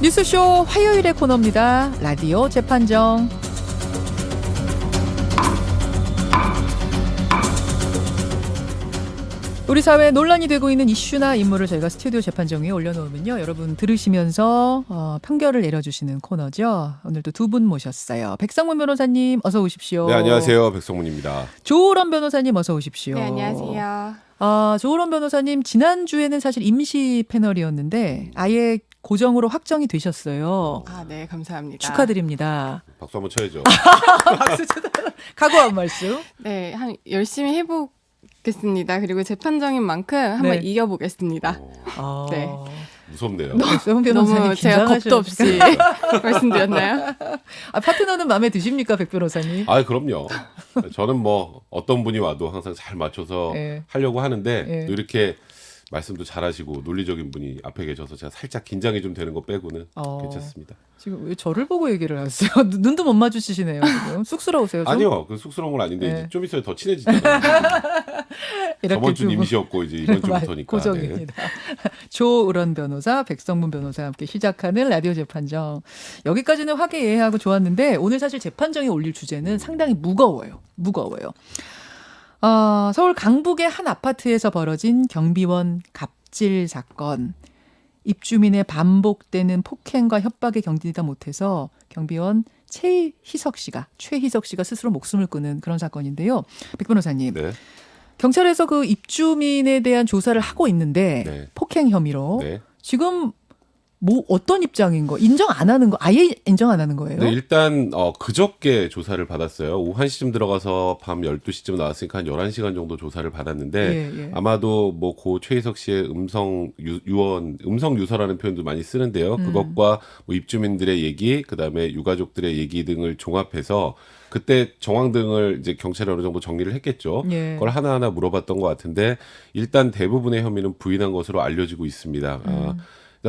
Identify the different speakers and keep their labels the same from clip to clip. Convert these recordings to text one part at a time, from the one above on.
Speaker 1: 뉴스쇼 화요일의 코너입니다. 라디오 재판정. 우리 사회에 논란이 되고 있는 이슈나 인물을 저희가 스튜디오 재판정에 올려놓으면요, 여러분 들으시면서 판결을 내려주시는 코너죠. 오늘도 두 분 모셨어요. 백성문 변호사님 어서 오십시오.
Speaker 2: 네, 안녕하세요. 백성문입니다.
Speaker 1: 조으론 변호사님 어서 오십시오.
Speaker 3: 네, 안녕하세요.
Speaker 1: 조으론 변호사님 지난주에는 사실 임시 패널이었는데 아예 고정으로 확정이 되셨어요.
Speaker 3: 네, 감사합니다.
Speaker 1: 축하드립니다.
Speaker 2: 박수 한번 쳐야죠.
Speaker 1: 박수 쳐다. 각오한 말씀.
Speaker 3: 네, 열심히 해보겠습니다. 그리고 재판정인 만큼 한번 이겨보겠습니다. 네.
Speaker 2: 무섭네요.
Speaker 1: 백성문 변호사님
Speaker 3: 너무 제가 겁도 없이 말씀드렸나요?
Speaker 1: 파트너는 마음에 드십니까, 백 변호사님?
Speaker 2: 그럼요. 저는 뭐 어떤 분이 와도 항상 잘 맞춰서 하려고 하는데 또 이렇게 말씀도 잘하시고 논리적인 분이 앞에 계셔서 제가 살짝 긴장이 좀 되는 거 빼고는 괜찮습니다.
Speaker 1: 지금 왜 저를 보고 얘기를 하세요? 눈도 못 마주치시네요. 지금 쑥스러우세요? 좀?
Speaker 2: 아니요, 그 쑥스러운 건 아닌데 이제 좀 있어야 더 친해지잖아요. 저번 주는 임시였고 이제 이번 주부터니까.
Speaker 1: 고정입니다. 조으론 변호사, 백성문 변호사와 함께 시작하는 라디오 재판정. 여기까지는 화기애애하고 좋았는데 오늘 사실 재판정에 올릴 주제는 상당히 무거워요. 서울 강북의 한 아파트에서 벌어진 경비원 갑질 사건. 입주민의 반복되는 폭행과 협박에 견디다 못해서 경비원 최희석 씨가 스스로 목숨을 끊은 그런 사건인데요. 백 변호사님, 경찰에서 그 입주민에 대한 조사를 하고 있는데 폭행 혐의로 지금 뭐 어떤 입장인 거? 인정 안 하는 거? 아예 인정 안 하는 거예요?
Speaker 2: 네, 일단 그저께 조사를 받았어요. 오후 1시쯤 들어가서 밤 12시쯤 나왔으니까 한 11시간 정도 조사를 받았는데 아마도 뭐 고 최희석 씨의 음성 유서라는 표현도 많이 쓰는데요. 그것과 뭐 입주민들의 얘기, 그다음에 유가족들의 얘기 등을 종합해서 그때 정황 등을 이제 경찰이 어느 정도 정리를 했겠죠. 그걸 하나하나 물어봤던 것 같은데 일단 대부분의 혐의는 부인한 것으로 알려지고 있습니다.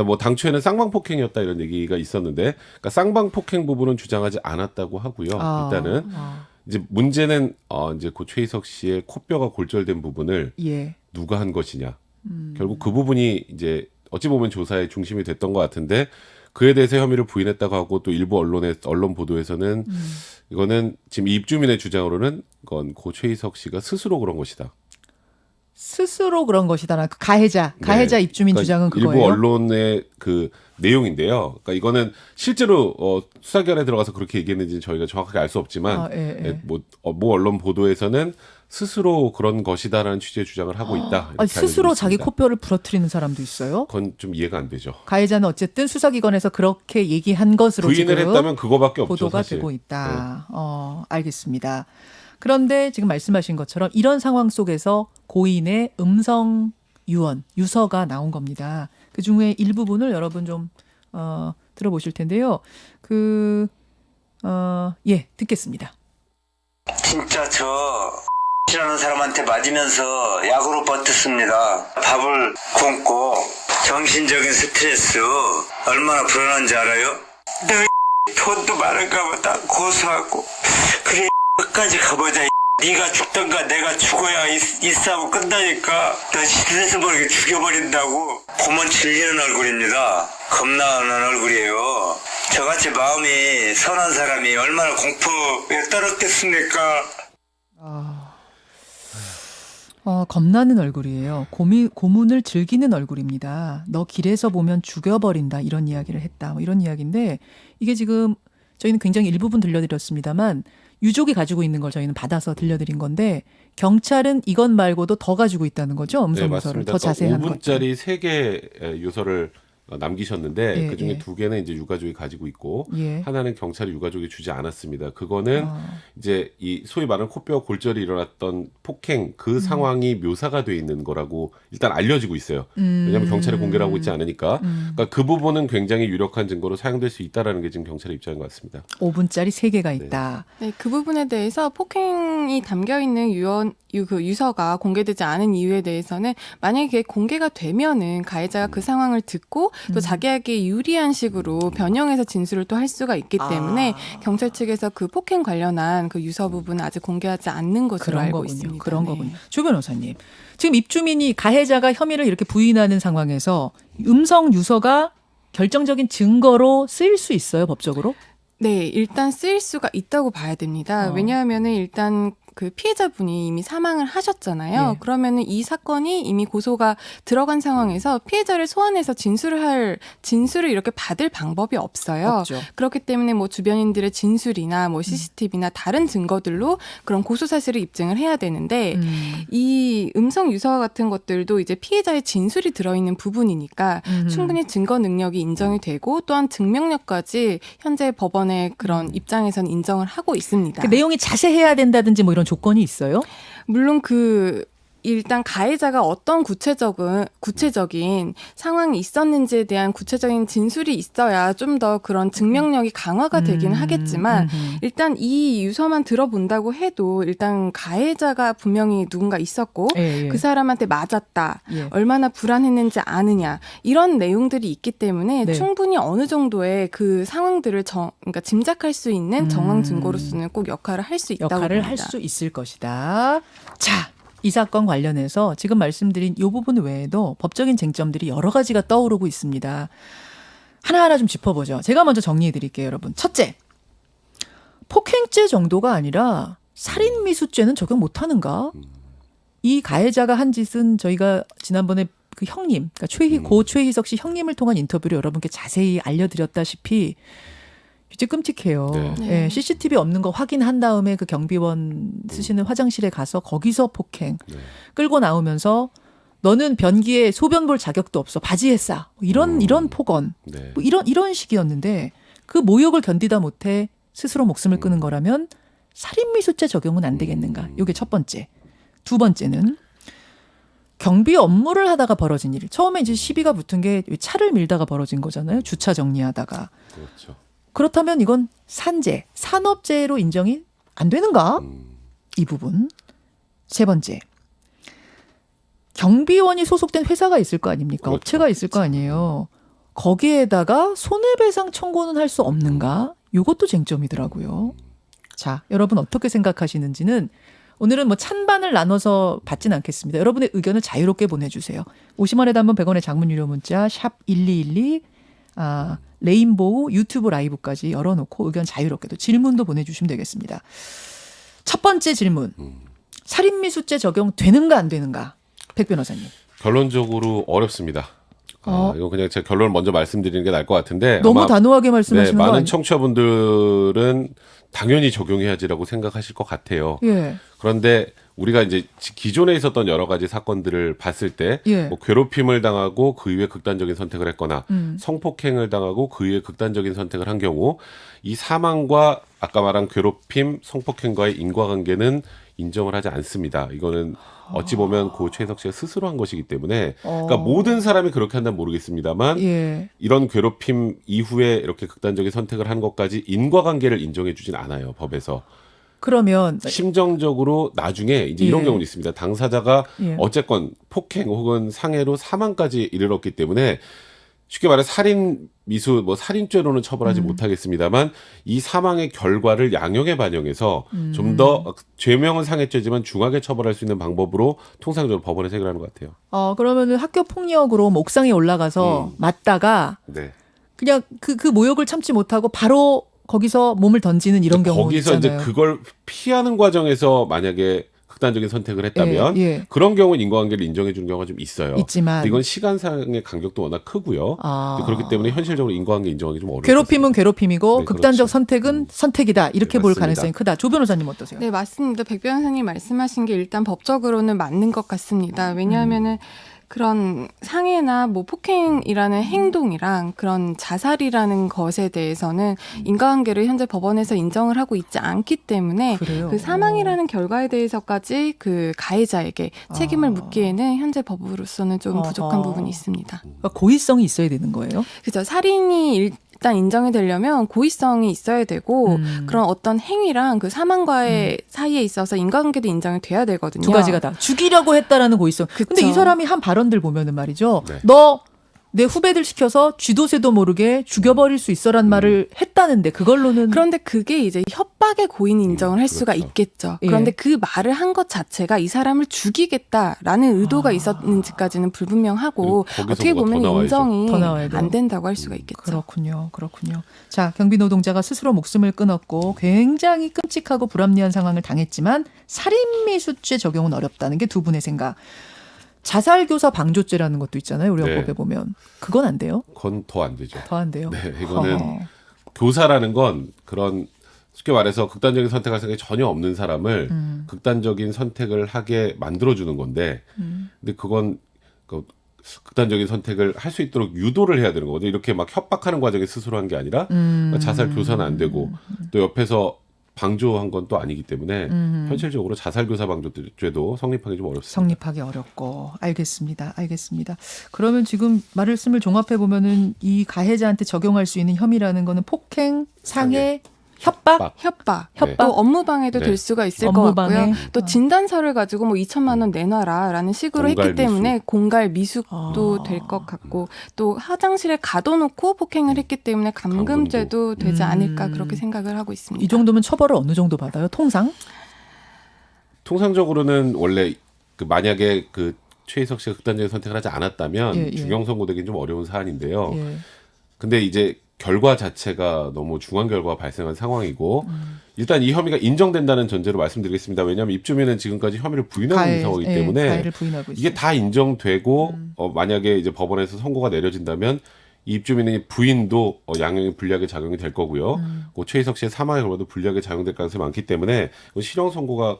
Speaker 2: 뭐 당초에는 쌍방폭행이었다 이런 얘기가 있었는데, 그러니까 쌍방폭행 부분은 주장하지 않았다고 하고요. 일단은 이제 문제는 이제 그 최희석 씨의 코뼈가 골절된 부분을 누가 한 것이냐. 결국 그 부분이 이제 어찌 보면 조사의 중심이 됐던 것 같은데 그에 대해서 혐의를 부인했다고 하고 또 일부 언론 보도에서는 이거는 지금 입주민의 주장으로는 이건 고 최희석 씨가 스스로 그런 것이다.
Speaker 1: 스스로 그런 것이다. 그 가해자 입주민
Speaker 2: 그러니까
Speaker 1: 주장은 그거예요.
Speaker 2: 일부 언론의 그 내용인데요. 그러니까 이거는 실제로 수사기관에 들어가서 그렇게 얘기했는지는 저희가 정확하게 알 수 없지만 뭐 언론 보도에서는 스스로 그런 것이다라는 취지의 주장을 하고 있다.
Speaker 1: 스스로 자기 코뼈를 부러뜨리는 사람도 있어요?
Speaker 2: 그건 좀 이해가 안 되죠.
Speaker 1: 가해자는 어쨌든 수사기관에서 그렇게 얘기한 것으로
Speaker 2: 부인을
Speaker 1: 지금
Speaker 2: 했다면 그거밖에 없죠.
Speaker 1: 보도가
Speaker 2: 사실.
Speaker 1: 되고 있다. 알겠습니다. 그런데 지금 말씀하신 것처럼 이런 상황 속에서 고인의 음성 유서가 나온 겁니다. 그 중에 일부분을 여러분 좀 들어보실 텐데요. 듣겠습니다.
Speaker 4: 진짜 저 라는 사람한테 맞으면서 약으로 버텼습니다. 밥을 굶고 정신적인 스트레스 얼마나 불안한지 알아요? 너 돈도 많은가 보다 고소하고 그래 끝까지 가보자. 네가 죽던가 내가 죽어야 이 싸움 끝나니까 너 스트레스 모르게 죽여버린다고 고만 질리는 얼굴입니다. 겁나는 얼굴이에요. 저같이 마음이 선한 사람이 얼마나 공포에 떨었겠습니까?
Speaker 1: 겁나는 얼굴이에요. 고문을 즐기는 얼굴입니다. 너 길에서 보면 죽여버린다. 이런 이야기를 했다. 뭐 이런 이야기인데 이게 지금 저희는 굉장히 일부분 들려드렸습니다만 유족이 가지고 있는 걸 저희는 받아서 들려드린 건데 경찰은 이것 말고도 더 가지고 있다는 거죠. 음성 유서를 더 자세한 것.
Speaker 2: 5분짜리 3개 유서를 남기셨는데 그중에 2개는 이제 유가족이 가지고 있고 하나는 경찰이 유가족이 주지 않았습니다. 그거는 이제 이 소위 말하는 코뼈 골절이 일어났던 폭행 그 상황이 묘사가 돼 있는 거라고 일단 알려지고 있어요. 왜냐하면 경찰이 공개를 하고 있지 않으니까. 그러니까 그 부분은 굉장히 유력한 증거로 사용될 수 있다라는 게 지금 경찰의 입장인 것 같습니다.
Speaker 1: 5분짜리 3개가 있다.
Speaker 3: 네, 그 부분에 대해서 폭행이 담겨 있는 유서가 공개되지 않은 이유에 대해서는 만약에 공개가 되면은 가해자가 그 상황을 듣고 또 자기에게 유리한 식으로 변형해서 진술을 또 할 수가 있기 때문에 경찰 측에서 그 폭행 관련한 그 유서 부분은 아직 공개하지 않는 것으로 알고 있습니다.
Speaker 1: 그런 거군요. 조 변호사님, 지금 입주민이 가해자가 혐의를 이렇게 부인하는 상황에서 음성 유서가 결정적인 증거로 쓰일 수 있어요, 법적으로?
Speaker 3: 네, 일단 쓰일 수가 있다고 봐야 됩니다. 왜냐하면은 일단 그 피해자분이 이미 사망을 하셨잖아요.
Speaker 1: 예.
Speaker 3: 그러면은 이 사건이 이미 고소가 들어간 상황에서 피해자를 소환해서 진술을 이렇게 받을 방법이 없어요.
Speaker 1: 없죠.
Speaker 3: 그렇기 때문에 뭐 주변인들의 진술이나 뭐 CCTV나 다른 증거들로 그런 고소 사실을 입증을 해야 되는데 이 음성 유서와 같은 것들도 이제 피해자의 진술이 들어있는 부분이니까 충분히 증거 능력이 인정이 되고 또한 증명력까지 현재 법원의 그런 입장에서는 인정을 하고 있습니다.
Speaker 1: 그 내용이 자세해야 된다든지 뭐 이런 조건이 있어요?
Speaker 3: 물론 일단 가해자가 어떤 구체적인 상황이 있었는지에 대한 구체적인 진술이 있어야 좀 더 그런 증명력이 강화가 되긴 하겠지만 일단 이 유서만 들어본다고 해도 일단 가해자가 분명히 누군가 있었고 그 사람한테 맞았다. 얼마나 불안했는지 아느냐. 이런 내용들이 있기 때문에 충분히 어느 정도의 그 상황들을 그러니까 짐작할 수 있는 정황 증거로서는 꼭 역할을 할 수 있다고
Speaker 1: 역할을
Speaker 3: 봅니다.
Speaker 1: 할 수 있을 것이다. 자, 이 사건 관련해서 지금 말씀드린 이 부분 외에도 법적인 쟁점들이 여러 가지가 떠오르고 있습니다. 하나하나 좀 짚어보죠. 제가 먼저 정리해드릴게요, 여러분. 첫째, 폭행죄 정도가 아니라 살인미수죄는 적용 못하는가? 이 가해자가 한 짓은 저희가 지난번에 그 형님, 그러니까 고 최희석 씨 형님을 통한 인터뷰를 여러분께 자세히 알려드렸다시피 진짜 끔찍해요.
Speaker 3: 네.
Speaker 1: 예, CCTV 없는 거 확인한 다음에 그 경비원 쓰시는 화장실에 가서 거기서 폭행 끌고 나오면서 너는 변기에 소변 볼 자격도 없어 바지에 싸 이런 폭언 뭐 이런 식이었는데 그 모욕을 견디다 못해 스스로 목숨을 끊은 거라면 살인미수죄 적용은 안 되겠는가? 이게 첫 번째. 두 번째는 경비 업무를 하다가 벌어진 일. 처음에 이제 시비가 붙은 게 차를 밀다가 벌어진 거잖아요. 주차 정리하다가.
Speaker 2: 그렇죠.
Speaker 1: 그렇다면 이건 산재, 산업재해로 인정이 안 되는가? 이 부분. 세 번째. 경비원이 소속된 회사가 있을 거 아닙니까?
Speaker 2: 그렇죠.
Speaker 1: 업체가 있을 거 아니에요. 거기에다가 손해배상 청구는 할 수 없는가? 이것도 쟁점이더라고요. 자, 여러분 어떻게 생각하시는지는 오늘은 뭐 찬반을 나눠서 받진 않겠습니다. 여러분의 의견을 자유롭게 보내주세요. 50원에 단문 100원의 장문 유료 문자 샵 1212 레인보우 유튜브 라이브까지 열어놓고 의견 자유롭게도 질문도 보내주시면 되겠습니다. 첫 번째 질문. 살인미수죄 적용 되는가 안 되는가? 백 변호사님.
Speaker 2: 결론적으로 어렵습니다. 이거 그냥 제가 결론을 먼저 말씀드리는 게 나을 것 같은데
Speaker 1: 너무
Speaker 2: 아마
Speaker 1: 단호하게 말씀하시는 거
Speaker 2: 많은
Speaker 1: 아니에요?
Speaker 2: 청취자분들은 당연히 적용해야지라고 생각하실 것 같아요.
Speaker 1: 예.
Speaker 2: 그런데 우리가 이제 기존에 있었던 여러 가지 사건들을 봤을 때
Speaker 1: 예.
Speaker 2: 뭐 괴롭힘을 당하고 그 이후에 극단적인 선택을 했거나 성폭행을 당하고 그 이후에 극단적인 선택을 한 경우 이 사망과 아까 말한 괴롭힘, 성폭행과의 인과관계는 인정을 하지 않습니다. 이거는 어찌 보면 고 최석 씨가 스스로 한 것이기 때문에 그러니까 모든 사람이 그렇게 한다면 모르겠습니다만
Speaker 1: 예.
Speaker 2: 이런 괴롭힘 이후에 이렇게 극단적인 선택을 한 것까지 인과관계를 인정해 주진 않아요. 법에서.
Speaker 1: 그러면
Speaker 2: 심정적으로 나중에 이제 이런
Speaker 1: 예.
Speaker 2: 경우는 있습니다. 당사자가
Speaker 1: 예.
Speaker 2: 어쨌건 폭행 혹은 상해로 사망까지 이르렀기 때문에 쉽게 말해 살인 미수 뭐 살인죄로는 처벌하지 못하겠습니다만 이 사망의 결과를 양형에 반영해서 좀 더 죄명은 상해죄지만 중하게 처벌할 수 있는 방법으로 통상적으로 법원에서 해결하는 것 같아요.
Speaker 1: 그러면은 학교 폭력으로 뭐 옥상에 올라가서 맞다가
Speaker 2: 네.
Speaker 1: 그냥 그 모욕을 참지 못하고 바로 거기서 몸을 던지는 이런 경우
Speaker 2: 거기서
Speaker 1: 있잖아요.
Speaker 2: 이제 그걸 피하는 과정에서 만약에 극단적인 선택을 했다면
Speaker 1: 예.
Speaker 2: 그런 경우는 인과관계를 인정해 주는 경우가 좀 있어요.
Speaker 1: 있지만
Speaker 2: 이건 시간상의 간격도 워낙 크고요. 그렇기 때문에 현실적으로 인과관계 인정하기 좀 어렵습니다.
Speaker 1: 괴롭힘은 괴롭힘이고
Speaker 2: 네,
Speaker 1: 극단적
Speaker 2: 그렇죠.
Speaker 1: 선택은 선택이다. 이렇게
Speaker 2: 네,
Speaker 1: 볼
Speaker 2: 맞습니다.
Speaker 1: 가능성이 크다. 조 변호사님 어떠세요?
Speaker 3: 네, 맞습니다. 백 변호사님 말씀하신 게 일단 법적으로는 맞는 것 같습니다. 왜냐하면은 그런 상해나 뭐 폭행이라는 행동이랑 그런 자살이라는 것에 대해서는 인과관계를 현재 법원에서 인정을 하고 있지 않기 때문에
Speaker 1: 그래요?
Speaker 3: 그 사망이라는 결과에 대해서까지 그 가해자에게 책임을 묻기에는 현재 법으로서는 좀 부족한 부분이 있습니다.
Speaker 1: 그러니까 고의성이 있어야 되는 거예요?
Speaker 3: 그죠. 살인이 일단 인정이 되려면 고의성이 있어야 되고 그런 어떤 행위랑 그 사망과의 사이에 있어서 인과관계도 인정이 돼야 되거든요.
Speaker 1: 두 가지가 다. 죽이려고 했다라는 고의성.
Speaker 3: 그쵸.
Speaker 1: 근데 이 사람이 한 발언들 보면은 말이죠.
Speaker 2: 네.
Speaker 1: 너 내 후배들 시켜서 쥐도새도 모르게 죽여버릴 수 있어란 말을 했다는데 그걸로는
Speaker 3: 그런데 그게 이제 협박의 고인 인정을 할 수가
Speaker 2: 그렇죠.
Speaker 3: 있겠죠.
Speaker 1: 예.
Speaker 3: 그런데 그 말을 한 것 자체가 이 사람을 죽이겠다라는 의도가 있었는지까지는 불분명하고
Speaker 2: 거기서
Speaker 3: 어떻게
Speaker 2: 뭐가
Speaker 3: 보면
Speaker 2: 더 나와야죠.
Speaker 3: 인정이
Speaker 1: 더 나와야 돼요.
Speaker 3: 안 된다고 할 수가 있겠죠.
Speaker 1: 그렇군요. 자, 경비 노동자가 스스로 목숨을 끊었고 굉장히 끔찍하고 불합리한 상황을 당했지만 살인미수죄 적용은 어렵다는 게 두 분의 생각. 자살교사 방조죄라는 것도 있잖아요. 우리
Speaker 2: 네.
Speaker 1: 헌법에 보면. 그건 안 돼요?
Speaker 2: 그건 더 안 되죠.
Speaker 1: 더 안 돼요?
Speaker 2: 네, 이거는 교사라는 건 그런 쉽게 말해서 극단적인 선택할 생각이 전혀 없는 사람을 극단적인 선택을 하게 만들어주는 건데, 근데 그건 그 극단적인 선택을 할 수 있도록 유도를 해야 되는 거거든요. 이렇게 막 협박하는 과정에 스스로 한 게 아니라 자살 교사는 안 되고 또 옆에서 방조한 건 또 아니기 때문에 현실적으로 자살교사 방조죄도 성립하기 좀 어렵습니다.
Speaker 1: 성립하기 어렵고. 알겠습니다. 그러면 지금 말씀을 종합해 보면은 이 가해자한테 적용할 수 있는 혐의라는 거는 폭행, 상해, 협박?
Speaker 3: 협박.
Speaker 2: 네.
Speaker 3: 또 업무방해도
Speaker 2: 네.
Speaker 3: 될 수가 있을 것
Speaker 1: 업무방해.
Speaker 3: 같고요. 또 진단서를 가지고 뭐 2천만 원 내놔라라는 식으로 했기
Speaker 2: 공갈
Speaker 3: 때문에 공갈 미숙도 될 것 같고 또 화장실에 가둬놓고 폭행을 했기 때문에 감금죄도 되지 않을까 그렇게 생각을 하고 있습니다.
Speaker 1: 이 정도면 처벌을 어느 정도 받아요? 통상?
Speaker 2: 통상적으로는 원래 그 만약에 그 최희석 씨가 극단적인 선택을 하지 않았다면
Speaker 1: 예.
Speaker 2: 중형 선고되기는 좀 어려운 사안인데요.
Speaker 1: 예.
Speaker 2: 근데 이제 결과 자체가 너무 중한 결과가 발생한 상황이고 일단 이 혐의가 인정된다는 전제로 말씀드리겠습니다. 왜냐하면 입주민은 지금까지 혐의를 부인하고 있는 상황이기 때문에
Speaker 1: 가해를 부인하고 있어요.
Speaker 2: 이게 다 인정되고 만약에 이제 법원에서 선고가 내려진다면 이 입주민의 부인도 양형이 불리하게 작용이 될 거고요. 최희석 씨의 사망의 결과도 불리하게 작용될 가능성이 많기 때문에 실형 선고가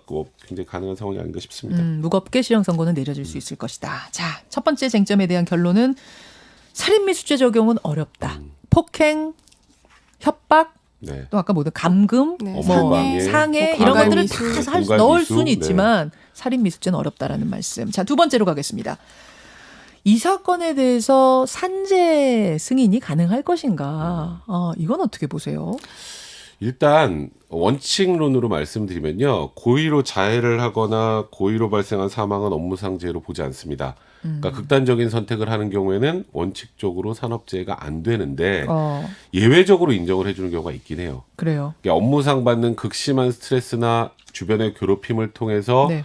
Speaker 2: 굉장히 가능한 상황이 아닌가 싶습니다.
Speaker 1: 무겁게 실형 선고는 내려질 수 있을 것이다. 자, 첫 번째 쟁점에 대한 결론은 살인미수죄 적용은 어렵다. 폭행, 협박,
Speaker 2: 네.
Speaker 1: 또 아까 뭐든 감금,
Speaker 3: 네,
Speaker 1: 뭐
Speaker 2: 상해,
Speaker 1: 상해
Speaker 3: 뭐
Speaker 1: 이런
Speaker 3: 공갈
Speaker 1: 것들을
Speaker 3: 미수,
Speaker 1: 다
Speaker 2: 공갈
Speaker 1: 넣을
Speaker 2: 미수,
Speaker 1: 수는
Speaker 2: 네.
Speaker 1: 있지만 살인미수죄는 어렵다라는 말씀. 자, 두 번째로 가겠습니다. 이 사건에 대해서 산재 승인이 가능할 것인가? 이건 어떻게 보세요?
Speaker 2: 일단 원칙론으로 말씀드리면요. 고의로 자해를 하거나 고의로 발생한 사망은 업무상재해로 보지 않습니다. 그러니까 극단적인 선택을 하는 경우에는 원칙적으로 산업재해가 안 되는데 예외적으로 인정을 해주는 경우가 있긴 해요.
Speaker 1: 그래요.
Speaker 2: 그러니까 업무상 받는 극심한 스트레스나 주변의 괴롭힘을 통해서
Speaker 1: 네.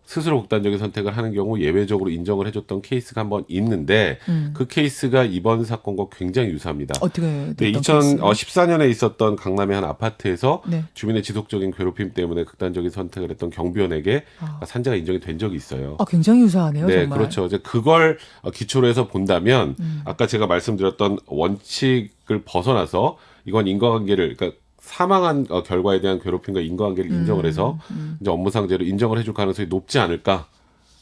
Speaker 2: 스스로 극단적인 선택을 하는 경우 예외적으로 인정을 해줬던 케이스가 한번 있는데 그 케이스가 이번 사건과 굉장히 유사합니다.
Speaker 1: 어떻게
Speaker 2: 네,
Speaker 1: 됐던 케이스예요?
Speaker 2: 2014년에 있었던 강남의 한 아파트에서
Speaker 1: 네.
Speaker 2: 주민의 지속적인 괴롭힘 때문에 극단적인 선택을 했던 경비원에게 산재가 인정이 된 적이 있어요.
Speaker 1: 굉장히 유사하네요.
Speaker 2: 네,
Speaker 1: 정말.
Speaker 2: 그렇죠. 이제 그걸 기초로 해서 본다면 아까 제가 말씀드렸던 원칙을 벗어나서 이건 인과관계를 그러니까 사망한 결과에 대한 괴롭힘과 인과관계를 인정을 해서 이제 업무상재로 인정을 해줄 가능성이 높지 않을까.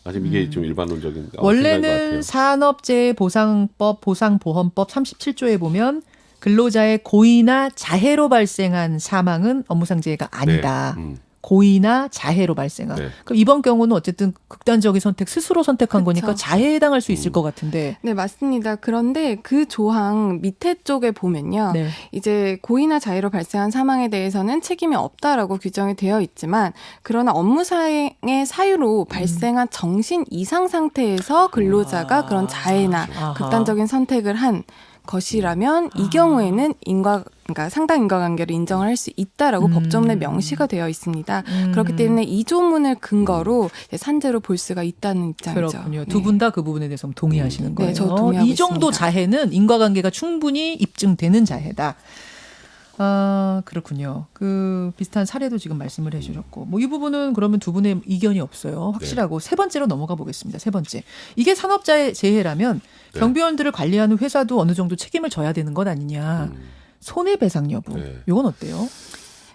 Speaker 2: 아직 이게 좀 일반론적인 생각인 것
Speaker 1: 원래는
Speaker 2: 같아요.
Speaker 1: 산업재해보상법, 보상보험법 37조에 보면 근로자의 고의나 자해로 발생한 사망은 업무상재해가 아니다.
Speaker 2: 네,
Speaker 1: 고의나 자해로 발생한.
Speaker 2: 네.
Speaker 1: 그럼 이번 경우는 어쨌든 극단적인 선택, 스스로 선택한
Speaker 3: 그렇죠.
Speaker 1: 거니까 자해에 해당할 수 있을 것 같은데.
Speaker 3: 네, 맞습니다. 그런데 그 조항 밑에 쪽에 보면요.
Speaker 1: 네.
Speaker 3: 이제 고의나 자해로 발생한 사망에 대해서는 책임이 없다라고 규정이 되어 있지만 그러나 업무상의 사유로 발생한 정신 이상 상태에서 근로자가 그런 자해나
Speaker 1: 아하.
Speaker 3: 극단적인 선택을 한 것이라면 이 경우에는 그러니까 상당 인과관계를 인정을 할 수 있다라고 법조문에 명시가 되어 있습니다. 그렇기 때문에 이 조문을 근거로 산재로 볼 수가 있다는 입장이죠.
Speaker 1: 그렇군요.
Speaker 3: 네.
Speaker 1: 두 분 다 그 부분에 대해서 동의하시는 거예요.
Speaker 3: 네, 저 동의하고
Speaker 1: 이 정도
Speaker 3: 있습니다.
Speaker 1: 자해는 인과관계가 충분히 입증되는 자해다. 그렇군요. 그 비슷한 사례도 지금 말씀을 해주셨고, 뭐 이 부분은 그러면 두 분의 이견이 없어요. 확실하고 세 번째로 넘어가 보겠습니다. 세 번째, 이게 산업재해라면 경비원들을 관리하는 회사도 어느 정도 책임을 져야 되는 것 아니냐. 손해배상 여부.
Speaker 2: 네.
Speaker 1: 이건 어때요?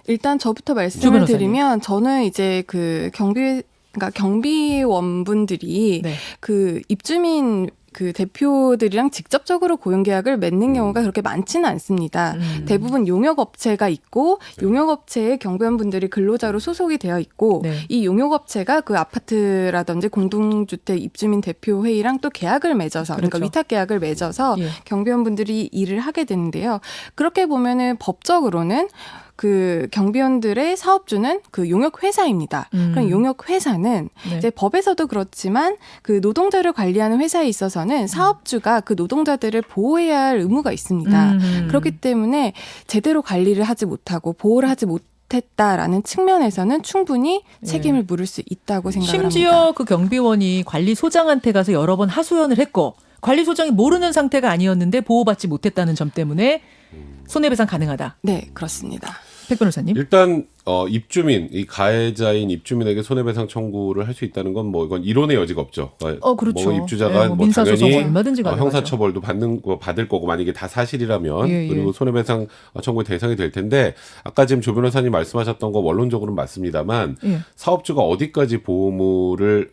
Speaker 3: 일단 저부터
Speaker 1: 주
Speaker 3: 말씀을
Speaker 1: 변호사님.
Speaker 3: 드리면 저는 이제 그러니까 경비원분들이
Speaker 1: 네.
Speaker 3: 그 입주민 그 대표들이랑 직접적으로 고용계약을 맺는 경우가 그렇게 많지는 않습니다. 대부분 용역업체가 있고 용역업체에 경비원분들이 근로자로 소속이 되어 있고
Speaker 1: 네.
Speaker 3: 이 용역업체가 그 아파트라든지 공동주택 입주민 대표회의랑 또 계약을 맺어서 그러니까
Speaker 1: 그렇죠.
Speaker 3: 위탁계약을 맺어서
Speaker 1: 예.
Speaker 3: 경비원분들이 일을 하게 되는데요. 그렇게 보면은 법적으로는 그 경비원들의 사업주는 그 용역 회사입니다. 그럼 용역 회사는
Speaker 1: 네.
Speaker 3: 이제 법에서도 그렇지만 그 노동자를 관리하는 회사에 있어서는 사업주가 그 노동자들을 보호해야 할 의무가 있습니다. 그렇기 때문에 제대로 관리를 하지 못하고 보호를 하지 못했다라는 측면에서는 충분히 책임을 물을 수 있다고 생각을
Speaker 1: 심지어
Speaker 3: 합니다.
Speaker 1: 그 경비원이 관리소장한테 가서 여러 번 하소연을 했고 관리소장이 모르는 상태가 아니었는데 보호받지 못했다는 점 때문에 손해배상 가능하다.
Speaker 3: 네, 그렇습니다.
Speaker 1: 백 변호사님.
Speaker 2: 일단 입주민, 이 가해자인 입주민에게 손해배상 청구를 할 수 있다는 건 뭐 이건 이론의 여지가 없죠.
Speaker 1: 그렇죠.
Speaker 2: 뭐 입주자가
Speaker 1: 뭐
Speaker 2: 뭐
Speaker 1: 민사소송
Speaker 2: 당연히
Speaker 1: 얼마든지 가능하죠.
Speaker 2: 형사처벌도 받을 거고 만약에 다 사실이라면
Speaker 1: 예, 예.
Speaker 2: 그리고 손해배상 청구의 대상이 될 텐데 아까 지금 조 변호사님 말씀하셨던 거 원론적으로는 맞습니다만
Speaker 1: 예.
Speaker 2: 사업주가 어디까지 보호물을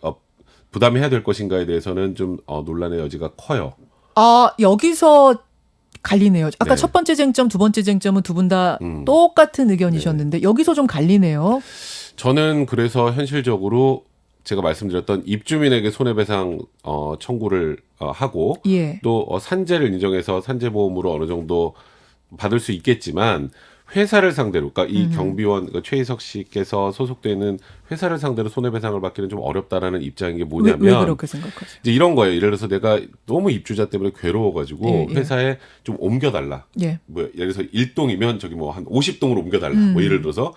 Speaker 2: 부담해야 될 것인가에 대해서는 좀 논란의 여지가 커요.
Speaker 1: 여기서 갈리네요. 아까
Speaker 2: 네.
Speaker 1: 첫 번째 쟁점, 두 번째 쟁점은 두 분 다 똑같은 의견이셨는데 여기서 좀 갈리네요.
Speaker 2: 저는 그래서 현실적으로 제가 말씀드렸던 입주민에게 손해배상 청구를 하고
Speaker 1: 예.
Speaker 2: 또 산재를 인정해서 산재보험으로 어느 정도 받을 수 있겠지만 회사를 상대로 그러니까 이 경비원 최희석 씨께서 소속되는 회사를 상대로 손해배상을 받기는 좀 어렵다라는 입장인 게 뭐냐면
Speaker 1: 왜 그렇게 생각하세요?
Speaker 2: 이제 이런 거예요. 예를 들어서 내가 너무 입주자 때문에 괴로워가지고
Speaker 1: 예, 예.
Speaker 2: 회사에 좀 옮겨달라.
Speaker 1: 예.
Speaker 2: 뭐 예를 들어서 1동이면 저기 뭐 한 50동으로 옮겨달라. 뭐 예를 들어서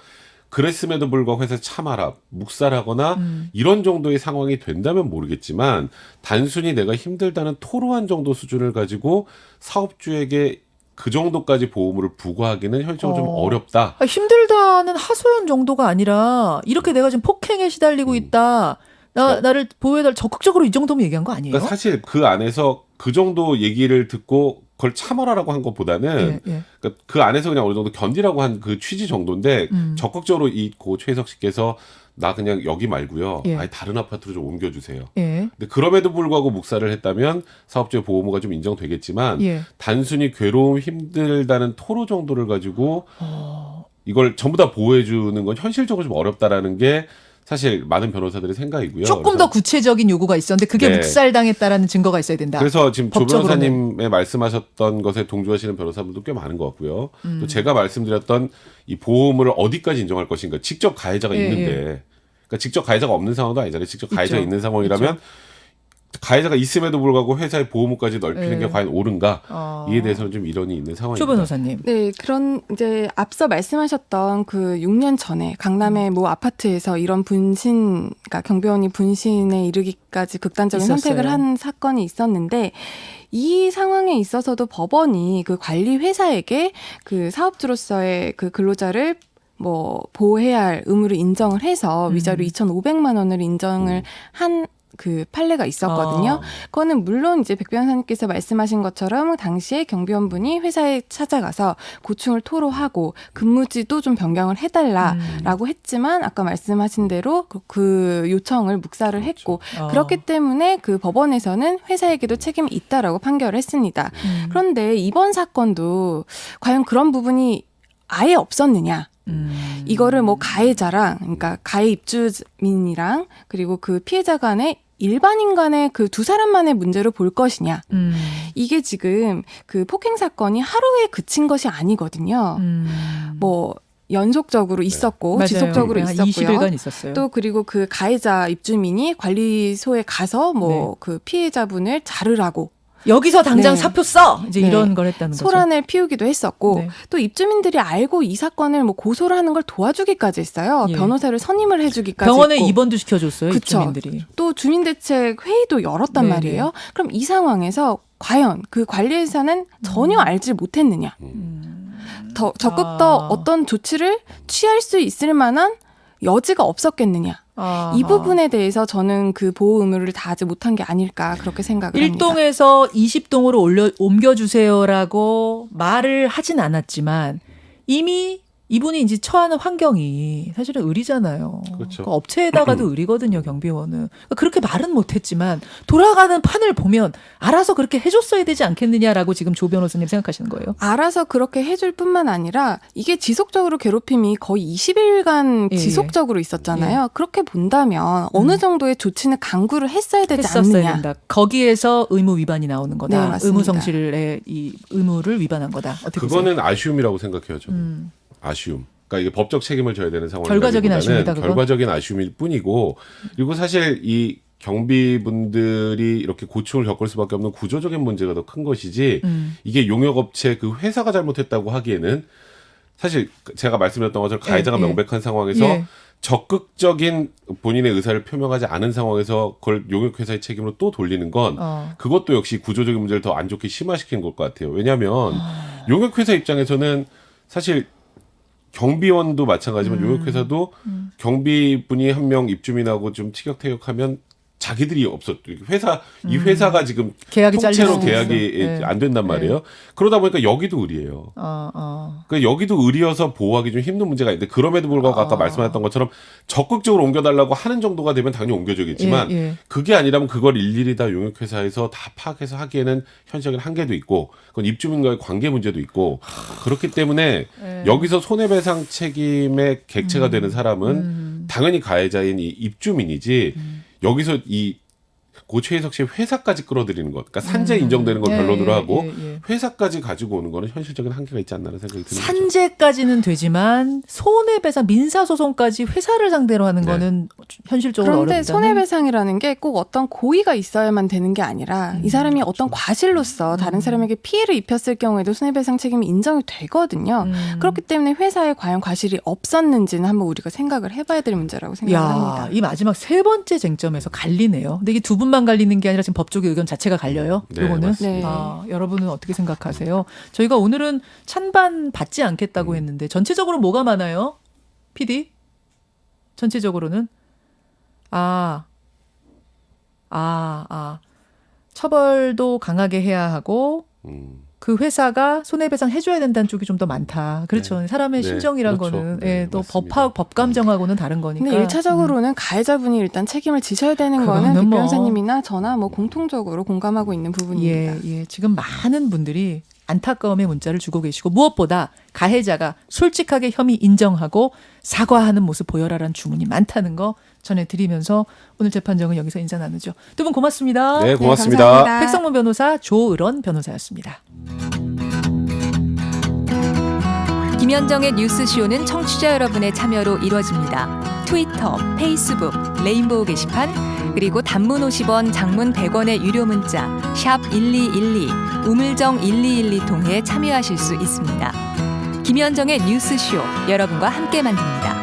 Speaker 2: 그랬음에도 불구하고 회사 참아라, 묵살하거나 이런 정도의 상황이 된다면 모르겠지만 단순히 내가 힘들다는 토로한 정도 수준을 가지고 사업주에게 그 정도까지 보험을 부과하기는 현실적으로 좀 어렵다.
Speaker 1: 힘들다는 하소연 정도가 아니라 이렇게 내가 지금 폭행에 시달리고 있다. 나를 보호해달 적극적으로 이 정도면 얘기한 거 아니에요?
Speaker 2: 그러니까 사실 그 안에서 그 정도 얘기를 듣고 그걸 참아라라고 한 것보다는
Speaker 1: 예.
Speaker 2: 그러니까 그 안에서 그냥 어느 정도 견디라고 한 그 취지 정도인데 적극적으로 이 고 최희석 씨께서 나 그냥 여기 말고요.
Speaker 1: 예.
Speaker 2: 아예 다른 아파트로 좀 옮겨주세요.
Speaker 1: 예.
Speaker 2: 근데 그럼에도 불구하고 묵살을 했다면 사업주의 보호무가 좀 인정되겠지만
Speaker 1: 예.
Speaker 2: 단순히 괴로움 힘들다는 토로 정도를 가지고 이걸 전부 다 보호해주는 건 현실적으로 좀 어렵다라는 게 사실 많은 변호사들의 생각이고요.
Speaker 1: 조금 더 구체적인 요구가 있었는데 그게
Speaker 2: 네.
Speaker 1: 묵살당했다라는 증거가 있어야 된다.
Speaker 2: 그래서 지금 조
Speaker 1: 법적으로는.
Speaker 2: 변호사님의 말씀하셨던 것에 동조하시는 변호사분도 꽤 많은 것 같고요. 또 제가 말씀드렸던 이 보호물을 어디까지 인정할 것인가. 직접 가해자가
Speaker 1: 예,
Speaker 2: 있는데 그러니까 직접 가해자가 없는 상황도 아니잖아요. 직접 가해자가
Speaker 1: 있죠.
Speaker 2: 있는 상황이라면 가해자가 있음에도 불구하고 회사의 보호물까지 넓히는
Speaker 1: 예.
Speaker 2: 게 과연 옳은가? 이에 대해서는 좀 이론이 있는 상황입니다.
Speaker 1: 조 변호사님.
Speaker 3: 네, 그런 이제 앞서 말씀하셨던 그 6년 전에 강남의 모 아파트에서 이런 그러니까 경비원이 분신에 이르기까지 극단적인
Speaker 1: 있었어요.
Speaker 3: 선택을 한 사건이 있었는데 이 상황에 있어서도 법원이 그 관리 회사에게 그 사업주로서의 그 근로자를 뭐 보호해야 할 의무를 인정을 해서 위자료 2,500만 원을 인정을 한 그 판례가 있었거든요. 그거는 물론 이제 백 변호사님께서 말씀하신 것처럼 당시에 경비원분이 회사에 찾아가서 고충을 토로하고 근무지도 좀 변경을 해달라라고 했지만 아까 말씀하신 대로 그 요청을 묵살을 했고 그렇기 때문에 그 법원에서는 회사에게도 책임이 있다라고 판결을 했습니다. 그런데 이번 사건도 과연 그런 부분이 아예 없었느냐? 이거를 뭐 가해자랑 그러니까 가해 입주민이랑 그리고 그 피해자 간의 일반인 간의 그 두 사람만의 문제로 볼 것이냐. 이게 지금 그 폭행 사건이 하루에 그친 것이 아니거든요. 뭐 연속적으로 있었고
Speaker 1: 맞아요.
Speaker 3: 지속적으로
Speaker 1: 한
Speaker 3: 있었고요.
Speaker 1: 20일간 있었어요.
Speaker 3: 또 그리고 그 가해자 입주민이 관리소에 가서 뭐 그 피해자분을 자르라고
Speaker 1: 여기서 당장
Speaker 3: 네.
Speaker 1: 사표 써! 이제
Speaker 3: 네.
Speaker 1: 이런 걸 했다는 거죠.
Speaker 3: 소란을 피우기도 했었고
Speaker 1: 네.
Speaker 3: 또 입주민들이 알고 이 사건을 뭐 고소를 하는 걸 도와주기까지 했어요.
Speaker 1: 예.
Speaker 3: 변호사를 선임을 해주기까지
Speaker 1: 병원에
Speaker 3: 했고.
Speaker 1: 입원도 시켜줬어요.
Speaker 3: 그쵸.
Speaker 1: 입주민들이.
Speaker 3: 또 주민대책 회의도 열었단
Speaker 1: 네네.
Speaker 3: 말이에요. 그럼 이 상황에서 과연 그 관리회사는 전혀 알지 못했느냐. 적극 더 어떤 조치를 취할 수 있을 만한 여지가 없었겠느냐. 이 부분에 대해서 저는 그 보호 의무를 다하지 못한 게 아닐까 그렇게 생각을 합니다.
Speaker 1: 1동에서 20동으로 옮겨주세요라고 말을 하진 않았지만 이미 이분이 이제 처하는 환경이 사실은 의리잖아요.
Speaker 2: 그렇죠.
Speaker 1: 그 업체에다가도 의리거든요, 경비원은. 그러니까 그렇게 말은 못했지만 돌아가는 판을 보면 알아서 그렇게 해줬어야 되지 않겠느냐라고 지금 조 변호사님 생각하시는 거예요?
Speaker 3: 알아서 그렇게 해줄 뿐만 아니라 이게 지속적으로 괴롭힘이 거의 20일간
Speaker 1: 예.
Speaker 3: 지속적으로 있었잖아요. 그렇게 본다면 어느 정도의 조치는 강구를 했어야 되지
Speaker 1: 했었어야
Speaker 3: 않느냐.
Speaker 1: 된다. 거기에서 의무 위반이 나오는 거다.
Speaker 3: 네, 맞습니다.
Speaker 1: 의무 성실의 이 의무를 위반한 거다. 어떻게 보세요?
Speaker 2: 그거는 아쉬움이라고 생각해요. 저는. 아쉬움. 그러니까 이게 법적 책임을 져야 되는
Speaker 1: 결과적인 아쉬움이다, 그건?
Speaker 2: 결과적인 아쉬움일 뿐이고 그리고 사실 이 경비분들이 이렇게 고충을 겪을 수밖에 없는 구조적인 문제가 더 큰 것이지 이게 용역업체 그 회사가 잘못했다고 하기에는 사실 제가 말씀드렸던 것처럼 가해자가
Speaker 1: 예, 예.
Speaker 2: 명백한 상황에서
Speaker 1: 예.
Speaker 2: 적극적인 본인의 의사를 표명하지 않은 상황에서 그걸 용역회사의 책임으로 또 돌리는 건 그것도 역시 구조적인 문제를 더 안 좋게 심화시키는 것 같아요. 왜냐하면 용역회사 입장에서는 사실 경비원도 마찬가지지만 용역회사도 경비분이 한 명 입주민하고 좀 티격태격하면 자기들이 이 회사가 지금
Speaker 1: 계약이
Speaker 2: 통째로
Speaker 1: 잘릴 수
Speaker 2: 계약이
Speaker 1: 있어.
Speaker 2: 안 된단 말이에요. 그러다 보니까 여기도 의리예요. 그러니까 여기도 의리여서 보호하기 좀 힘든 문제가 있는데 그럼에도 불구하고 아까 말씀하셨던 것처럼 적극적으로 옮겨달라고 하는 정도가 되면 당연히 옮겨주겠지만
Speaker 1: 예, 예.
Speaker 2: 그게 아니라면 그걸 일일이 다 용역회사에서 다 파악해서 하기에는 현실적인 한계도 있고 그건 입주민과의 관계 문제도 있고 그렇기 때문에 여기서 손해배상 책임의 객체가 되는 사람은 당연히 가해자인 이 입주민이지 여기서 고 최희석 씨의 회사까지 끌어들이는 것, 그러니까 산재 인정되는 걸 변론으로 하고 회사까지 가지고 오는 거는 현실적인 한계가 있지 않나는 생각이 드는 거죠.
Speaker 1: 산재까지는 되지만 손해배상 민사소송까지 회사를 상대로 하는 거는 현실적으로
Speaker 3: 그런데
Speaker 1: 어렵다.
Speaker 3: 손해배상이라는 게 꼭 어떤 고의가 있어야만 되는 게 아니라 이 사람이 어떤 과실로서 다른 사람에게 피해를 입혔을 경우에도 손해배상 책임이 인정이 되거든요. 그렇기 때문에 회사에 과연 과실이 없었는지는 한번 우리가 생각을 해봐야 될 문제라고 생각합니다.
Speaker 1: 이 마지막 세 번째 쟁점에서 갈리네요. 근데 이게 두 분만 갈리는 게 아니라 지금 법조계 의견 자체가 갈려요.
Speaker 2: 네,
Speaker 1: 요거는
Speaker 2: 맞습니다.
Speaker 1: 여러분은 어떻게 생각하세요? 저희가 오늘은 찬반 받지 않겠다고 했는데 전체적으로 뭐가 많아요? PD? 전체적으로는 처벌도 강하게 해야 하고 그 회사가 손해배상 해줘야 된다는 쪽이 좀 더 많다. 그렇죠. 사람의
Speaker 2: 네,
Speaker 1: 심정이란
Speaker 2: 그렇죠.
Speaker 1: 거는
Speaker 2: 네,
Speaker 1: 또
Speaker 2: 맞습니다.
Speaker 1: 법감정하고는 다른 거니까.
Speaker 3: 근데 1차적으로는 가해자분이 일단 책임을 지셔야 되는 거는
Speaker 1: 그거는
Speaker 3: 백
Speaker 1: 뭐.
Speaker 3: 변호사님이나 저나 뭐 공통적으로 공감하고 있는 부분입니다.
Speaker 1: 예. 지금 많은 분들이 안타까움의 문자를 주고 계시고 무엇보다 가해자가 솔직하게 혐의 인정하고 사과하는 모습 보여라라는 주문이 많다는 거 전해드리면서 오늘 재판정은 여기서 인사 나누죠. 두 분 고맙습니다.
Speaker 2: 네, 고맙습니다.
Speaker 3: 네, 감사합니다.
Speaker 1: 백성문 변호사, 조을원 변호사였습니다.
Speaker 5: 김현정의 뉴스쇼는 청취자 여러분의 참여로 이루어집니다. 트위터, 페이스북, 레인보우 게시판, 그리고 단문 50원, 장문 100원의 유료 문자 샵 1212, 우물정 1212 통해 참여하실 수 있습니다. 김현정의 뉴스쇼, 여러분과 함께 만듭니다.